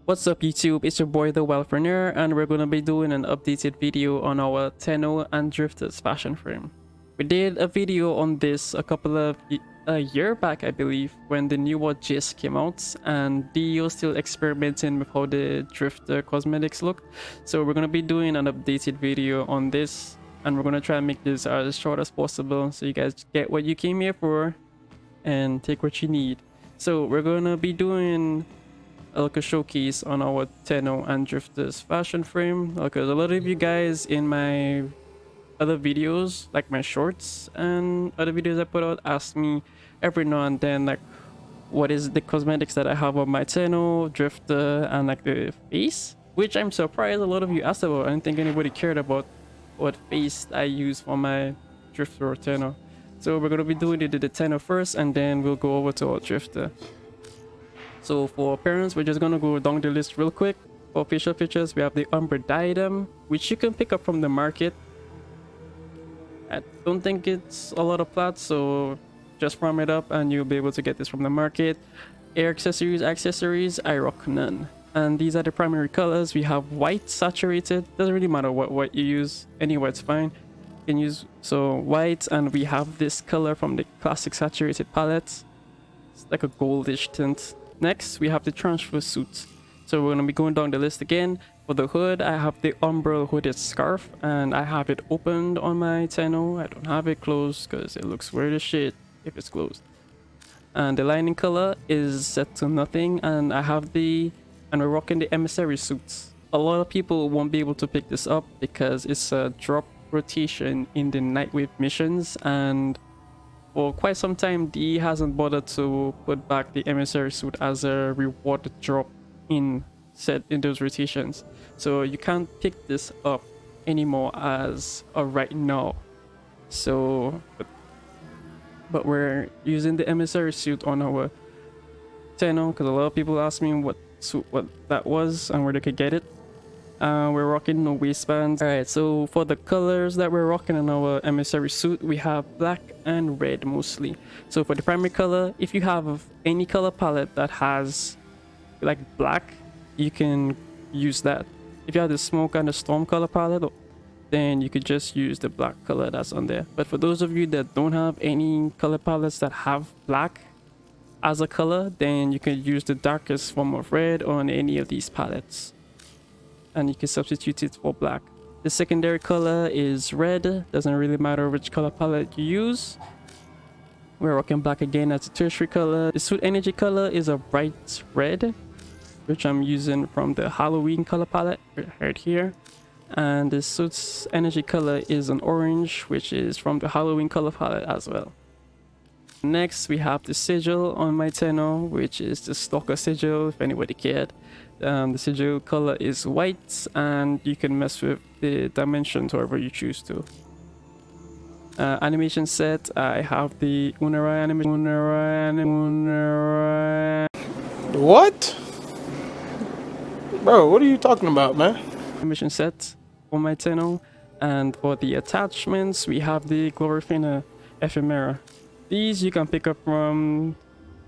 What's up YouTube, it's your boy the Warframe, and we're gonna be doing an updated video on our Tenno and Drifters fashion frame. We did a video on this a year back, I believe, when the newer gist came out, and Dio still experimenting with how the Drifter cosmetics look. So we're gonna be doing an updated video on this, and we're gonna try and make this as short as possible so you guys get what you came here for and take what you need. So we're gonna be doing like a showcase on our Tenno and Drifters fashion frame, because a lot of you guys in my other videos, like my shorts and other videos I put out, ask me every now and then like what is the cosmetics that I have on my Tenno, Drifter, and like the face, which I'm surprised a lot of you asked about. I didn't think anybody cared about what face I use for my Drifter or Tenno. So we're gonna be doing it to the Tenno first, and then we'll go over to our Drifter. So for appearance, we're just gonna go down the list real quick. For facial features, we have the Umber Diadem, which you can pick up from the market. I don't think it's a lot of plats, so just farm it up and you'll be able to get this from the market. Air accessories, I rock none. And these are the primary colors. We have white, saturated, doesn't really matter what you use, any white's fine. You can use so white, and we have this color from the classic saturated palette. It's like a goldish tint. Next, we have the transfer suit. So we're going to be going down the list again. For the hood, I have the umbrella hooded scarf, and I have it opened on my Tenno. I don't have it closed because it looks weird as shit if it's closed. And the lining color is set to nothing, and we're rocking the emissary suits. A lot of people won't be able to pick this up because it's a drop rotation in the Nightwave missions, and for quite some time, D hasn't bothered to put back the emissary suit as a reward drop in those rotations. So you can't pick this up anymore as of right now. So, but we're using the emissary suit on our Tenno because a lot of people ask me what that was and where they could get it. We're rocking no waistbands. Alright, so for the colors that we're rocking in our emissary suit, we have black and red mostly. So for the primary color, if you have any color palette that has like black, you can use that. If you have the smoke and the storm color palette, then you could just use the black color that's on there. But for those of you that don't have any color palettes that have black as a color, then you can use the darkest form of red on any of these palettes, and you can substitute it for black. The secondary color is red. Doesn't really matter which color palette you use. We're rocking black again as a tertiary color. The suit energy color is a bright red, which I'm using from the Halloween color palette right here. And the suit's energy color is an orange, which is from the Halloween color palette as well. Next, we have the sigil on my Tenno, which is the Stalker sigil, if anybody cared. The sigil color is white, and you can mess with the dimensions however you choose to. Animation set, I have the Unarai animation. What? Bro, what are you talking about, man? Animation set for my Tenno. And for the attachments, we have the Warframe Ephemera. These you can pick up from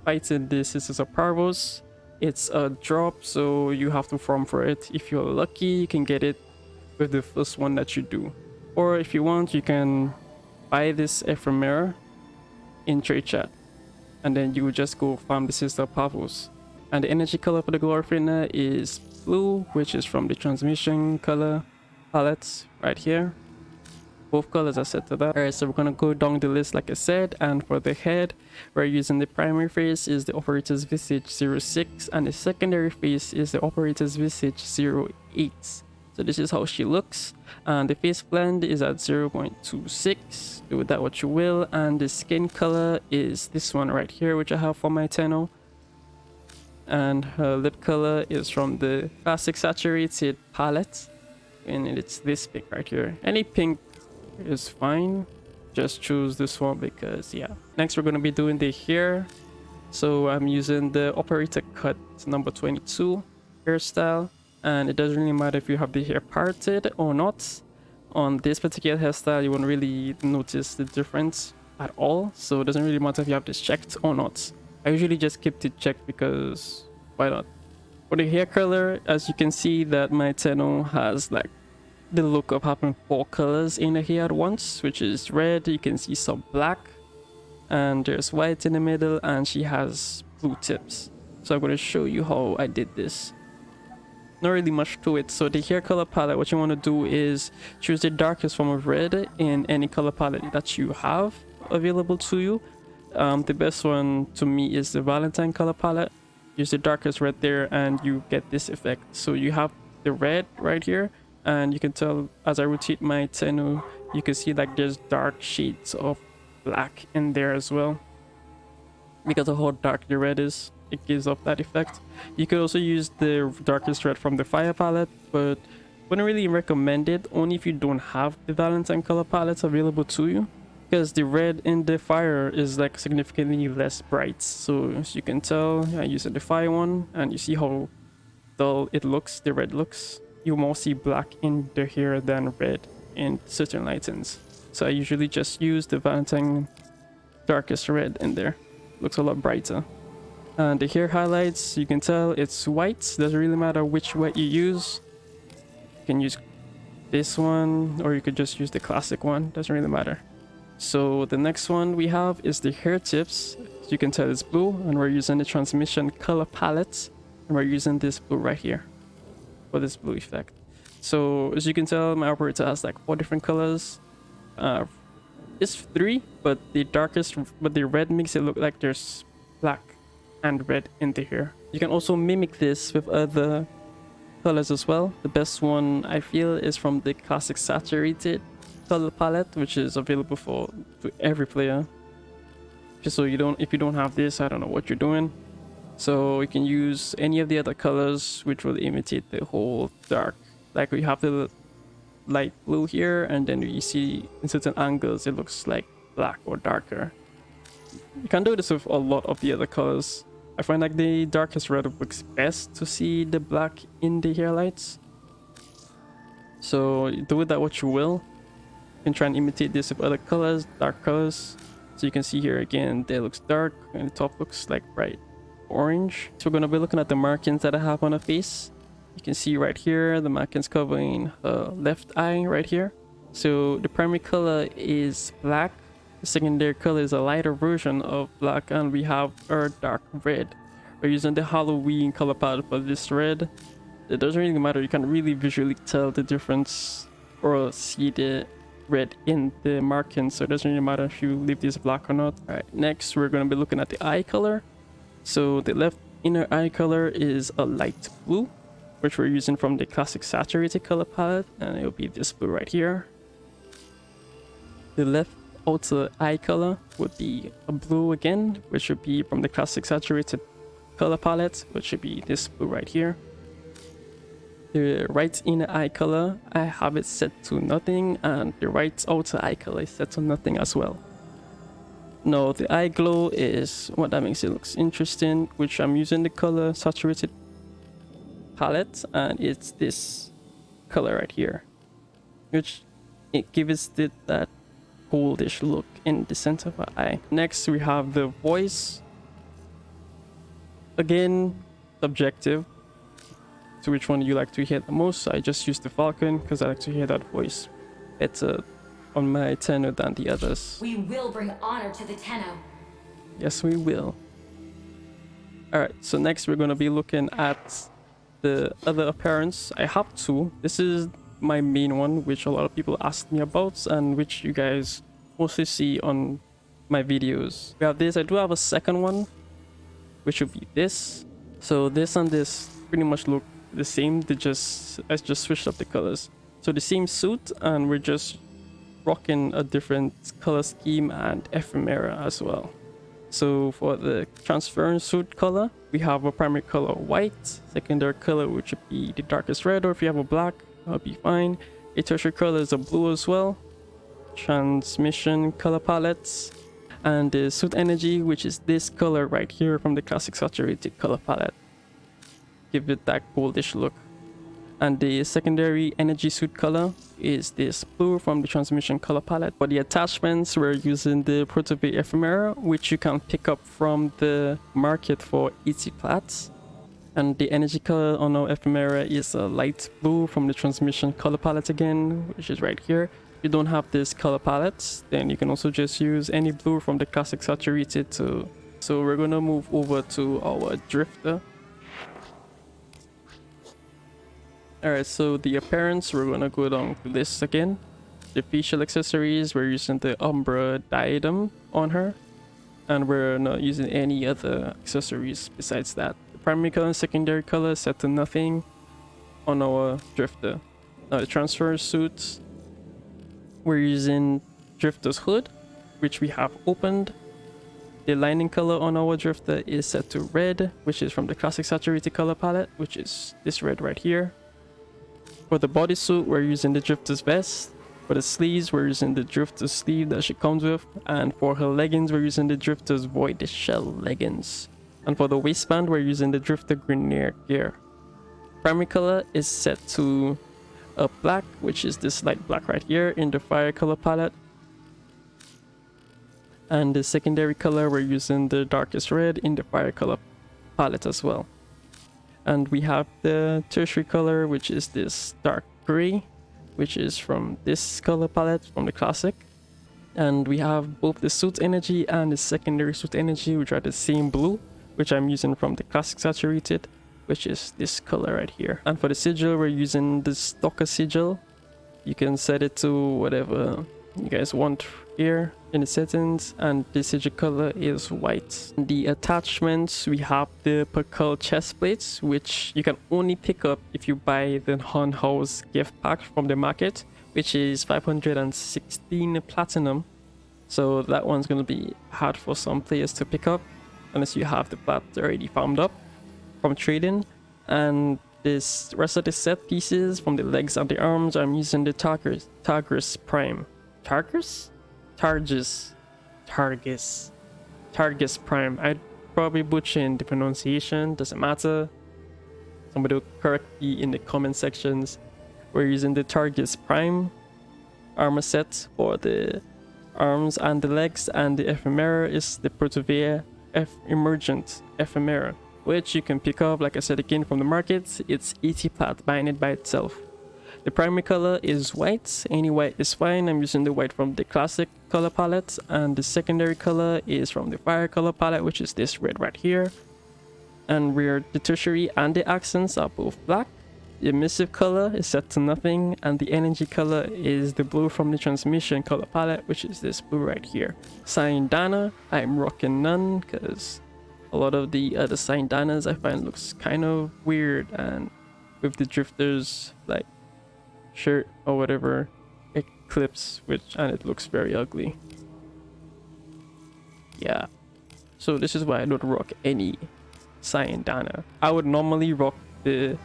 fighting the Sisters of Parvos. It's a drop, so you have to farm for it. If you're lucky, you can get it with the first one that you do. Or if you want, you can buy this ephemera in trade chat, and then you will just go farm the Sister of Parvos. And the energy color for the Warframe is blue, which is from the transmission color palette right here. Both colors are set to that. Alright, so we're gonna go down the list like I said, and for the head, we're using the primary face is the Operator's Visage 06, and the secondary face is the Operator's Visage 08. So this is how she looks, and the face blend is at 0.26. Do with that what you will, and the skin color is this one right here, which I have for my Tenno. And her lip color is from the classic saturated palette, and it's this pink right here. Any pink is fine, just choose this one because yeah. Next, we're going to be doing the hair. So I'm using the Operator Cut number 22 hairstyle, and it doesn't really matter if you have the hair parted or not. On this particular hairstyle, you won't really notice the difference at all, so it doesn't really matter if you have this checked or not. I usually just keep it checked because why not? For the hair color, as you can see that my Tenno has like the look of having 4 colors in the hair at once, which is red, you can see some black, and there's white in the middle, and she has blue tips. So I'm going to show you how I did this. Not really much to it. So the hair color palette, what you want to do is choose the darkest form of red in any color palette that you have available to you. The best one to me is the Valentine color palette. Use the darkest red there and you get this effect. So you have the red right here, and you can tell as I rotate my Tenno, you can see like there's dark shades of black in there as well. Because of how dark the red is, it gives off that effect. You could also use the darkest red from the fire palette, but wouldn't really recommend it, only if you don't have the Valentine color palettes available to you, because the red in the fire is like significantly less bright. So as you can tell, I use the fire one, and you see how dull it looks, the red looks. You more see black in the hair than red in certain lightings. So I usually just use the Valentine darkest red in there. Looks a lot brighter. And the hair highlights, you can tell it's white. Doesn't really matter which white you use. You can use this one, or you could just use the classic one. Doesn't really matter. So the next one we have is the hair tips. As you can tell it's blue, and we're using the transmission color palette, and we're using this blue right here for this blue effect. So as you can tell, my operator has like 4 different colors. It's 3, but the red makes it look like there's black and red in the hair. You can also mimic this with other colors as well. The best one I feel is from the classic saturated color palette, which is available to every player. Just so if you don't have this, I don't know what you're doing. So you can use any of the other colors which will imitate the whole dark. Like we have the light blue here, and then you see in certain angles it looks like black or darker. You can do this with a lot of the other colors. I find like the darkest red works best to see the black in the hair lights. So do with that what you will. You can try and imitate this with other colors, dark colors. So you can see here again, there looks dark and the top looks like bright orange. So we're going to be looking at the markings that I have on her face. You can see right here the markings covering her left eye right here. So the primary color is black. The secondary color is a lighter version of black, and we have our dark red. We're using the Halloween color palette for this red. It doesn't really matter, you can really visually tell the difference or see the red in the markings, so it doesn't really matter if you leave this black or not. Alright, next we're going to be looking at the eye color. So the left inner eye color is a light blue, which we're using from the classic saturated color palette, and it'll be this blue right here. The left outer eye color would be a blue again, which would be from the classic saturated color palette, which should be this blue right here. The right inner eye color, I have it set to nothing, and the right outer eye color is set to nothing as well. Now the eye glow is what that makes it looks interesting, which I'm using the color saturated palette, and it's this color right here, which it gives it that goldish look in the center of our eye. Next we have the voice. Again, subjective to which one you like to hear the most. I just use the Falcon because I like to hear that voice better on my Tenno than the others. We will bring honor to the Tenno. Yes, we will. Alright, so next we're going to be looking at the other appearance. I have 2. This is my main one, which a lot of people ask me about and which you guys mostly see on my videos. We have this. I do have a second one, which would be this. So this and this pretty much look the same. I just switched up the colors. So the same suit, and we're just rocking a different color scheme and ephemera as well. So for the transference suit color, we have a primary color white, secondary color which would be the darkest red, or if you have a black, that'll be fine. A tertiary color is a blue as well. Transmission color palettes, and the suit energy, which is this color right here from the classic saturated color palette. Give it that goldish look. And the secondary energy suit color is this blue from the transmission color palette. For the attachments, we're using the Protobay ephemera, which you can pick up from the market for 80 plats. And the energy color on our ephemera is a light blue from the transmission color palette again, which is right here. If you don't have this color palette, then you can also just use any blue from the classic saturated to. So we're gonna move over to our drifter. Alright, so the appearance, we're gonna go down to this again. The facial accessories, we're using the Umbra diadem on her. And we're not using any other accessories besides that. The primary color and secondary color set to nothing on our drifter. Now the transfer suits, we're using drifter's hood, which we have opened. The lining color on our drifter is set to red, which is from the classic saturated color palette, which is this red right here. For the bodysuit, we're using the drifter's vest. For the sleeves, we're using the drifter's sleeve that she comes with. And for her leggings, we're using the drifter's void shell leggings. And for the waistband, we're using the drifter Grenier gear. Primary color is set to a black, which is this light black right here in the fire color palette. And the secondary color, we're using the darkest red in the fire color palette as well. And we have the tertiary color, which is this dark gray, which is from this color palette from the classic. And we have both the suit energy and the secondary suit energy, which are the same blue, which I'm using from the classic saturated, which is this color right here. And for the sigil, we're using the Stalker sigil. You can set it to whatever you guys want here in the settings, and the sigil color is white. The attachments, we have the Percal chest plates, which you can only pick up if you buy the Hun House gift pack from the market, which is 516 platinum. So that one's gonna be hard for some players to pick up unless you have the plat already farmed up from trading. And this rest of the set pieces from the legs and the arms, I'm using the Targus Prime. Targus Prime. I'd probably butcher the pronunciation, doesn't matter. Somebody will correct me in the comment sections. We're using the Targus Prime armor set for the arms and the legs, and the ephemera is the Protuvia Emergent ephemera, which you can pick up, like I said again, from the market. It's 80 plat buying it by itself. The primary color is white. Any white is fine. I'm using the white from the classic color palette, and the secondary color is from the fire color palette, which is this red right here. And where the tertiary and the accents are both black. The emissive color is set to nothing, and the energy color is the blue from the transmission color palette, which is this blue right here. Sign Dana, I'm rocking none because a lot of the other Sign Danas I find looks kind of weird, and with the drifters like shirt or whatever, it clips, and it looks very ugly. Yeah, so this is why I don't rock any Sign Dana. I would normally rock the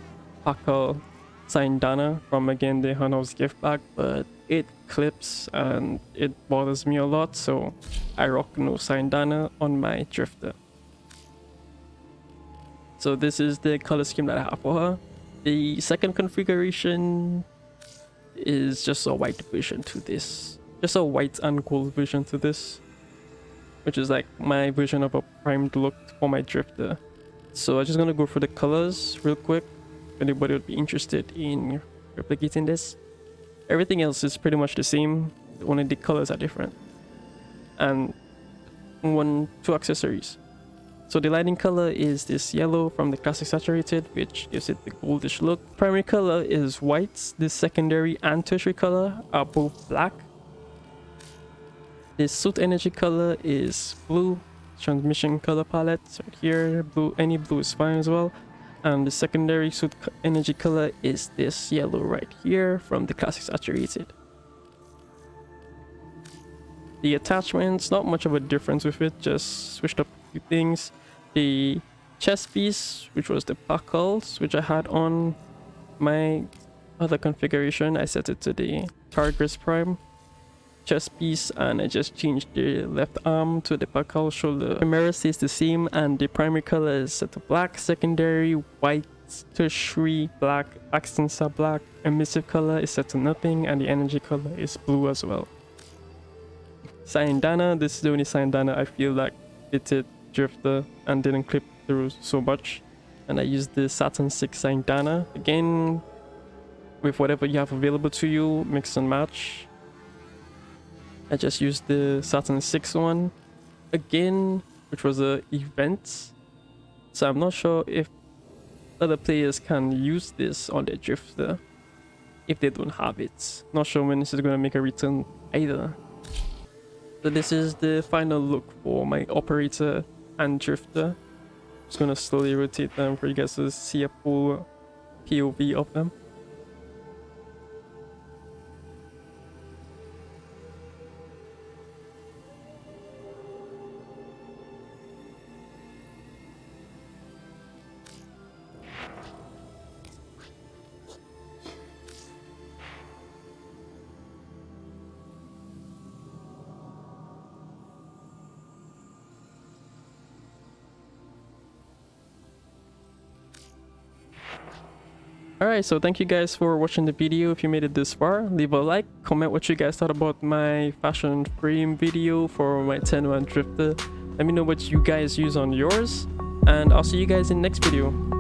Pakal Sign Dana from, again, the Huno's gift bag, but it clips and it bothers me a lot, so I rock no Sign Dana on my drifter. So this is the color scheme that I have for her. The second configuration is just a white version to this, just a white and gold version to this, which is like my version of a primed look for my drifter. So I'm just gonna go through the colors real quick if anybody would be interested in replicating this. Everything else is pretty much the same, only the colors are different. And two accessories. So the lighting color is this yellow from the classic saturated, which gives it the goldish look. Primary color is white. The secondary and tertiary color are both black. The suit energy color is blue. Transmission color palette right here, blue, any blue is fine as well. And the secondary suit energy color is this yellow right here from the classic saturated. The attachments, not much of a difference with it, just switched up a few things. The chest piece, which was the buckles, which I had on my other configuration, I set it to the Targus Prime chest piece, and I just changed the left arm to the buckle shoulder. The mirror stays the same, and the primary color is set to black, secondary white, tertiary black, accents are black, emissive color is set to nothing, and the energy color is blue as well. Sign Dana, this is the only Sign Dana I feel like fitted drifter and didn't clip through so much. and I used the Saturn 6 Dana. Again, with whatever you have available to you, mix and match. I just used the Saturn 6 one again, which was a event. So I'm not sure if other players can use this on their drifter if they don't have it. Not sure when this is going to make a return either. So this is the final look for my operator and drifter. Just going to slowly rotate them for you guys to see a full POV of them. Alright, so thank you guys for watching the video. If you made it this far, leave a like, comment what you guys thought about my fashion frame video for my Tenno and drifter. Let me know what you guys use on yours, and I'll see you guys in the next video.